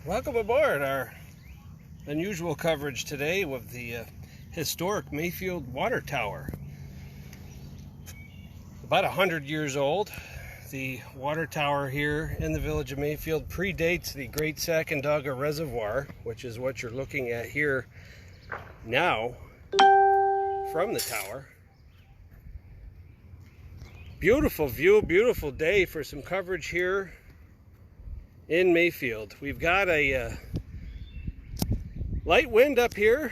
Welcome aboard our unusual coverage today with the historic Mayfield water tower. About 100 years old. The water tower here in the village of Mayfield predates the Great Sacandaga Reservoir, which is what you're looking at here now from the tower. Beautiful view, beautiful day for some coverage here in Mayfield. We've got a light wind up here,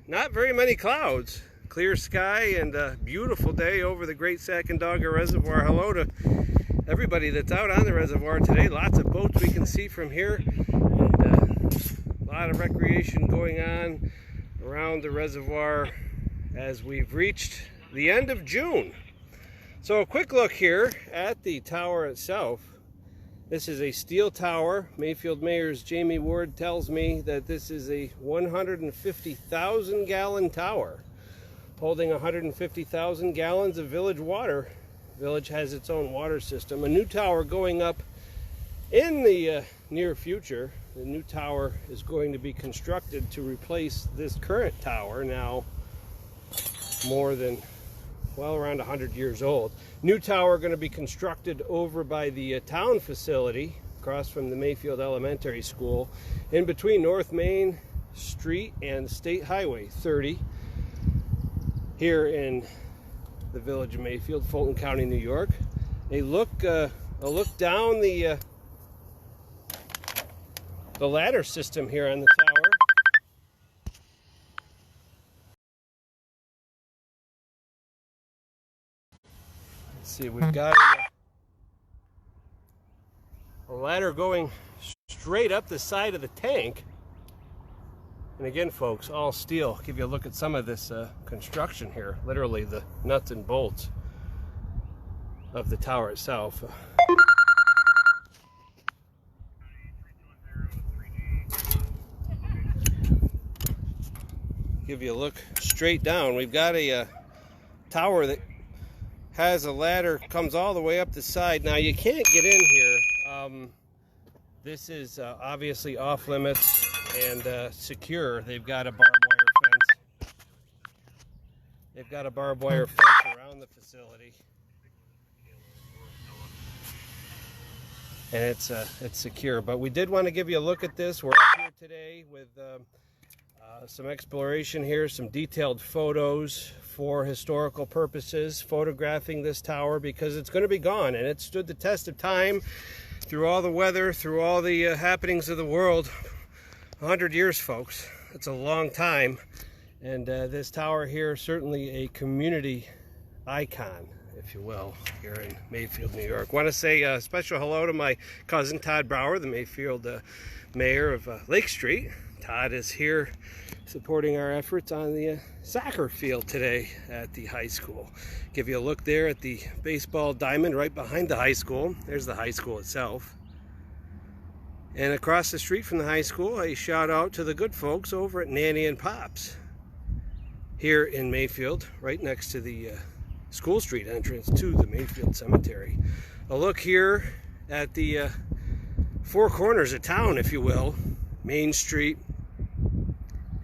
not very many clouds, clear sky, and a beautiful day over the Great Sacandaga Reservoir. Hello to everybody that's out on the reservoir today. Lots of boats we can see from here, and a lot of recreation going on around the reservoir as we've reached the end of June. So a quick look here at the tower itself. This is a steel tower. Mayfield Mayor's Jamie Ward tells me that this is a 150,000 gallon tower, holding 150,000 gallons of village water. Village has its own water system. A new tower going up in the near future. The new tower is going to be constructed to replace this current tower, now more than, well, around 100 years old. New tower going to be constructed over by the town facility across from the Mayfield Elementary School, in between North Main Street and State Highway 30, here in the village of Mayfield, Fulton County, New York. A look down the ladder system here on the tower. See, we've got a ladder going straight up the side of the tank. And again, folks, all steel. Give you a look at some of this construction here. Literally the nuts and bolts of the tower itself. Give you a look straight down. We've got a tower that has a ladder, comes all the way up the side. Now you can't get in here. This is obviously off limits and secure. They've got a barbed wire fence. They've got a barbed wire fence around the facility, and it's secure. But we did want to give you a look at this. We're up here today with some exploration here, some detailed photos for historical purposes, photographing this tower because it's going to be gone, and it stood the test of time through all the weather, through all the happenings of the world. 100 years, folks. It's a long time, and this tower here, certainly a community icon, if you will, here in Mayfield, New York. Want to say a special hello to my cousin Todd Brower, the Mayfield mayor of Lake Street. Todd is here supporting our efforts on the soccer field today at the high school. Give you a look there at the baseball diamond right behind the high school. There's the high school itself. And across the street from the high school, a shout out to the good folks over at Nanny and Pops here in Mayfield, right next to the School Street entrance to the Mayfield Cemetery. A look here at the four corners of town, if you will, Main Street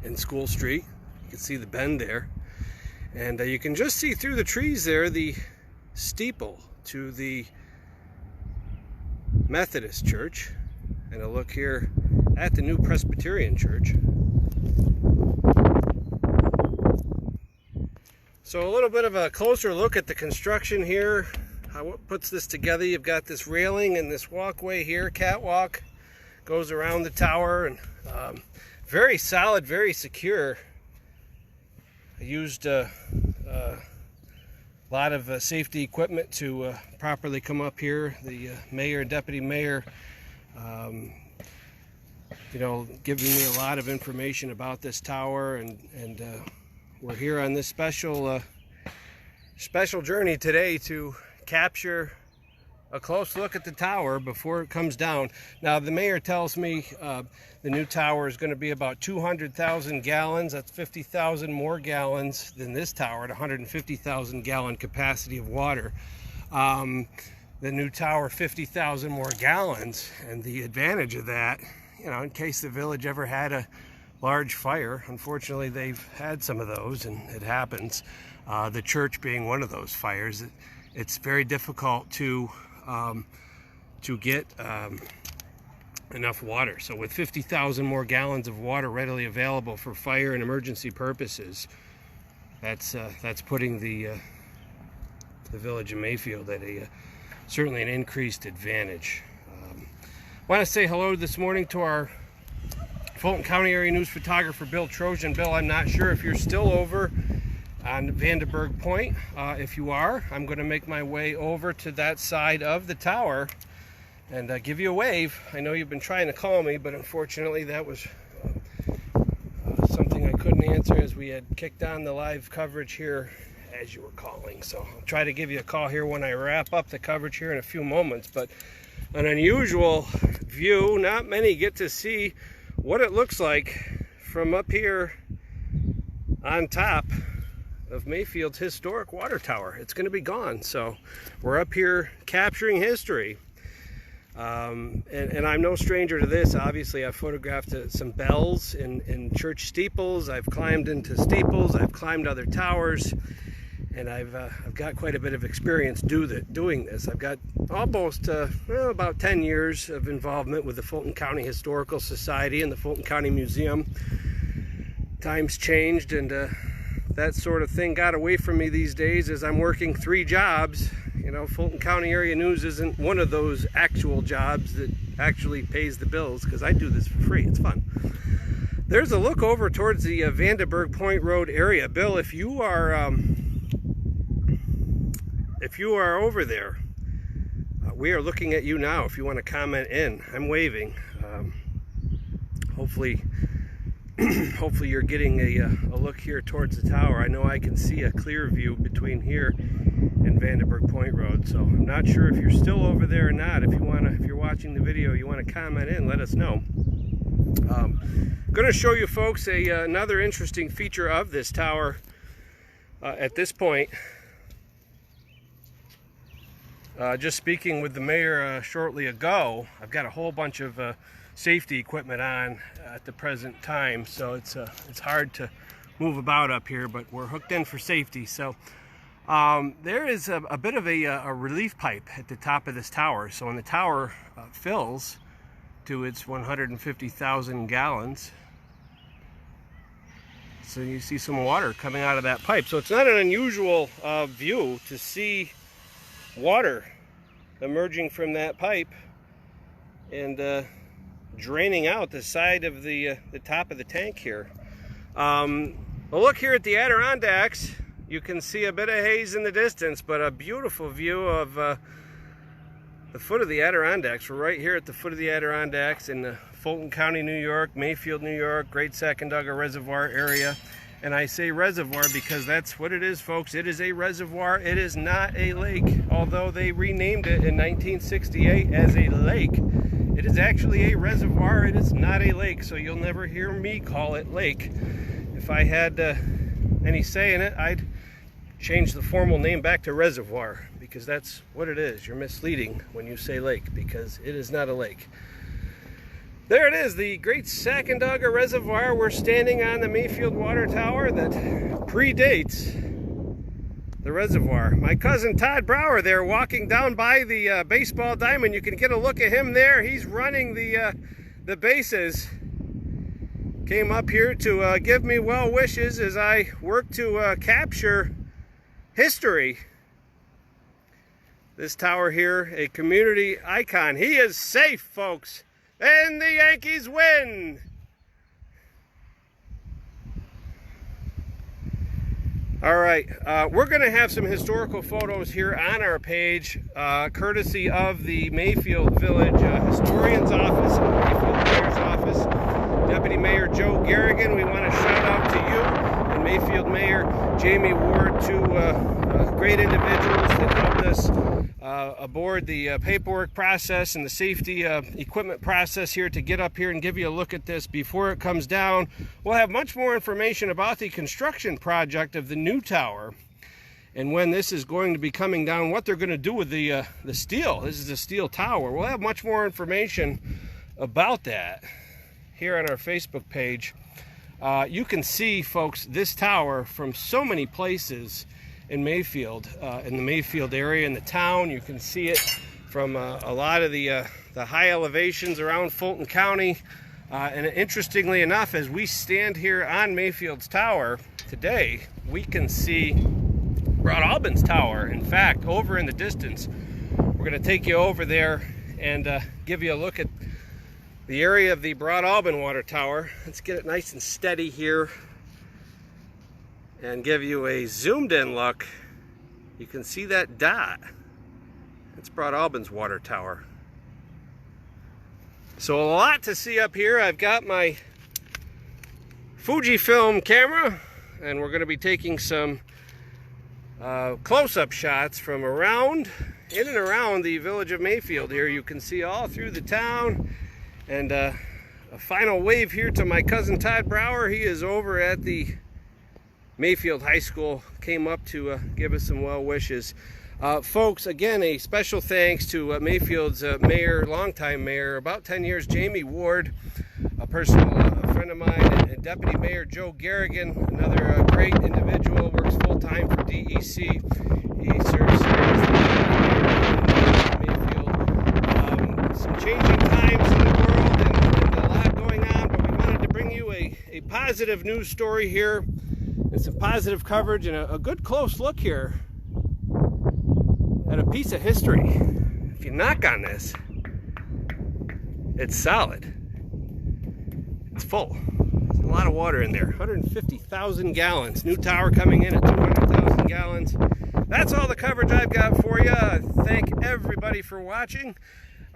and School Street. You can see the bend there, and you can just see through the trees there the steeple to the Methodist Church, and a look here at the new Presbyterian Church. So a little bit of a closer look at the construction here, how it puts this together. You've got this railing and this walkway here, catwalk, goes around the tower, and very solid, very secure. I used a lot of safety equipment to properly come up here. The mayor and deputy mayor, giving me a lot of information about this tower, and we're here on this special journey today to capture a close look at the tower before it comes down. Now, the mayor tells me the new tower is going to be about 200,000 gallons. That's 50,000 more gallons than this tower at 150,000 gallon capacity of water. The new tower, 50,000 more gallons, and the advantage of that you know, in case the village ever had a large fire. Unfortunately, they've had some of those, and it happens. The church being one of those fires. It's very difficult to get enough water. So with 50,000 more gallons of water readily available for fire and emergency purposes, that's putting the village of Mayfield at certainly an increased advantage. Want to say hello this morning to our Fulton County Area News photographer, Bill Trojan. Bill, I'm not sure if you're still over on Vandenberg Point. If you are, I'm going to make my way over to that side of the tower and give you a wave. I know you've been trying to call me, but unfortunately that was something I couldn't answer, as we had kicked on the live coverage here as you were calling. So I'll try to give you a call here when I wrap up the coverage here in a few moments. But an unusual view. Not many get to see what it looks like from up here on top of Mayfield's historic water tower. It's going to be gone, so we're up here capturing history. And I'm no stranger to this. Obviously, I've photographed some bells in church steeples. I've climbed into steeples. I've climbed other towers, and I've got quite a bit of experience doing this. I've got almost about 10 years of involvement with the Fulton County Historical Society and the Fulton County Museum. Times changed, and that sort of thing got away from me these days as I'm working 3 jobs. You know, Fulton County Area News isn't one of those actual jobs that actually pays the bills, because I do this for free. It's fun. There's a look over towards the Vandenberg Point Road area. Bill, if you are over there, we are looking at you now. If you want to comment in, I'm waving. Hopefully you're getting a look here towards the tower. I know I can see a clear view between here and Vandenberg Point Road, so I'm not sure if you're still over there or not. If you're watching the video, you want to comment in, let us know. I'm going to show you folks another interesting feature of this tower at this point. Just speaking with the mayor shortly ago, I've got a whole bunch of safety equipment on at the present time, so it's hard to move about up here, but we're hooked in for safety. So there is a bit of a relief pipe at the top of this tower. So when the tower fills to its 150,000 gallons, so you see some water coming out of that pipe. So it's not an unusual view to see water emerging from that pipe and draining out the side of the top of the tank here. Well, look here at the Adirondacks. You can see a bit of haze in the distance, but a beautiful view of the foot of the Adirondacks. We're right here at the foot of the Adirondacks in Fulton County, New York, Mayfield, New York, Great Sacandaga Reservoir area. And I say reservoir because that's what it is, folks. It is a reservoir. It is not a lake, although they renamed it in 1968 as a lake. It is actually a reservoir. It is not a lake, so you'll never hear me call it lake. If I had any say in it, I'd change the formal name back to reservoir, because that's what it is. You're misleading when you say lake, because it is not a lake. There it is, the Great Sacandaga Reservoir. We're standing on the Mayfield Water Tower that predates the reservoir. My cousin Todd Brower there walking down by the baseball diamond. You can get a look at him there. He's running the bases. Came up here to give me well wishes as I work to capture history. This tower here, a community icon. He is safe, folks. And the Yankees win! All right, we're going to have some historical photos here on our page, courtesy of the Mayfield Village Historian's Office and the Mayfield Mayor's Office. Deputy Mayor Joe Garrigan, we want to shout out to you, and Mayfield Mayor Jamie Ward, two great individuals that helped us aboard the paperwork process and the safety equipment process here to get up here and give you a look at this before it comes down. We'll have much more information about the construction project of the new tower and when this is going to be coming down, what they're going to do with the steel. This is a steel tower. We'll have much more information about that. here on our Facebook page, you can see, folks, this tower from so many places in Mayfield, in the Mayfield area, in the town. You can see it from a lot of the high elevations around Fulton County. And interestingly enough, as we stand here on Mayfield's tower today, we can see Broad Albin's tower. In fact, over in the distance, we're going to take you over there and give you a look at the area of the Broad Albin water tower. Let's get it nice and steady here and give you a zoomed in look. You can see that dot. It's Broad Albin's water tower. So a lot to see up here. I've got my Fujifilm camera, and we're going to be taking some close-up shots from in and around the village of Mayfield here. You can see all through the town. And a final wave here to my cousin Todd Brower. He is over at the Mayfield High School, came up to give us some well wishes. Folks, again, a special thanks to Mayfield's mayor, longtime mayor, about 10 years, Jamie Ward, a personal friend of mine, and Deputy Mayor Joe Garrigan, another great individual, works full-time for DEC. He serves as the mayor of Mayfield. Some changing times in the world and a lot going on, but we wanted to bring you a positive news story here and some positive coverage and a good close look here at a piece of history. If you knock on this, it's solid. It's full. There's a lot of water in there. 150,000 gallons. New tower coming in at 200,000 gallons. That's all the coverage I've got for you. Thank everybody for watching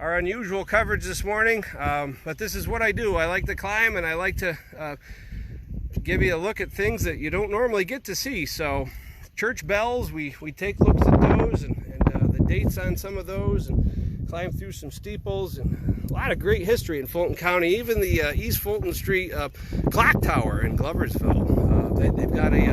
our unusual coverage this morning. But this is what I do. I like to climb, and I like to give you a look at things that you don't normally get to see. So church bells, we take looks at those and the dates on some of those, and climb through some steeples, and a lot of great history in Fulton County. Even the East Fulton Street clock tower in Gloversville. They've got a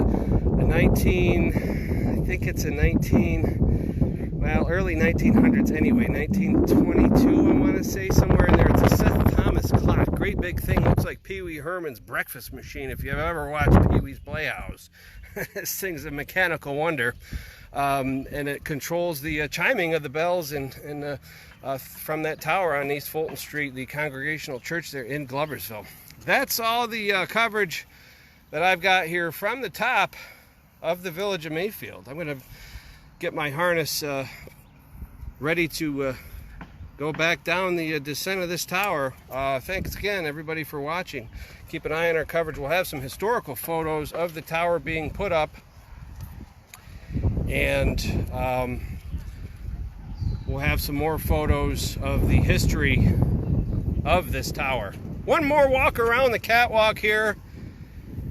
19, I think it's a 19, well, early 1900s anyway, 1922 I want to say, somewhere in there. It's a Seth Thomas clock, great big thing, looks like Pee Wee Herman's breakfast machine if you've ever watched Pee Wee's Playhouse. This thing's a mechanical wonder. And it controls the chiming of the bells from that tower on East Fulton Street, the Congregational Church there in Gloversville. That's all the coverage that I've got here from the top of the village of Mayfield. I'm going to get my harness ready to go back down the descent of this tower. Thanks again, everybody, for watching. Keep an eye on our coverage. We'll have some historical photos of the tower being put up. And we'll have some more photos of the history of this tower. One more walk around the catwalk here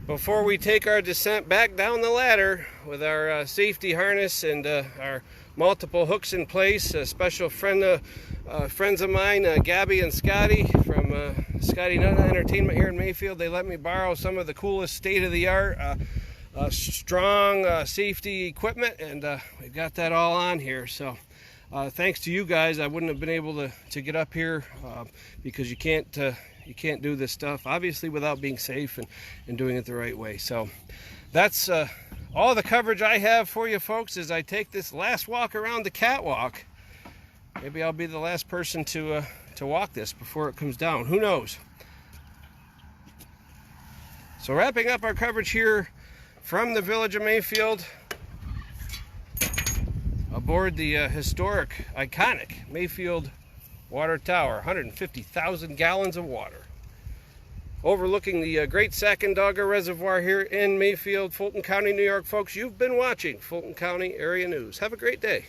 before we take our descent back down the ladder with our safety harness and our multiple hooks in place. A special friends of mine, Gabby and Scotty from Scotty Nutta Entertainment here in Mayfield. They let me borrow some of the coolest state-of-the-art strong safety equipment, and we've got that all on here. So thanks to you guys, I wouldn't have been able to get up here because you can't do this stuff obviously without being safe and doing it the right way. So that's all the coverage I have for you, folks, as I take this last walk around the catwalk. Maybe I'll be the last person to walk this before it comes down. Who knows? So wrapping up our coverage here from the village of Mayfield aboard the historic, iconic Mayfield water tower, 150,000 gallons of water, overlooking the Great Sacandaga Reservoir here in Mayfield, Fulton County, New York. Folks, you've been watching Fulton County Area News. Have a great day.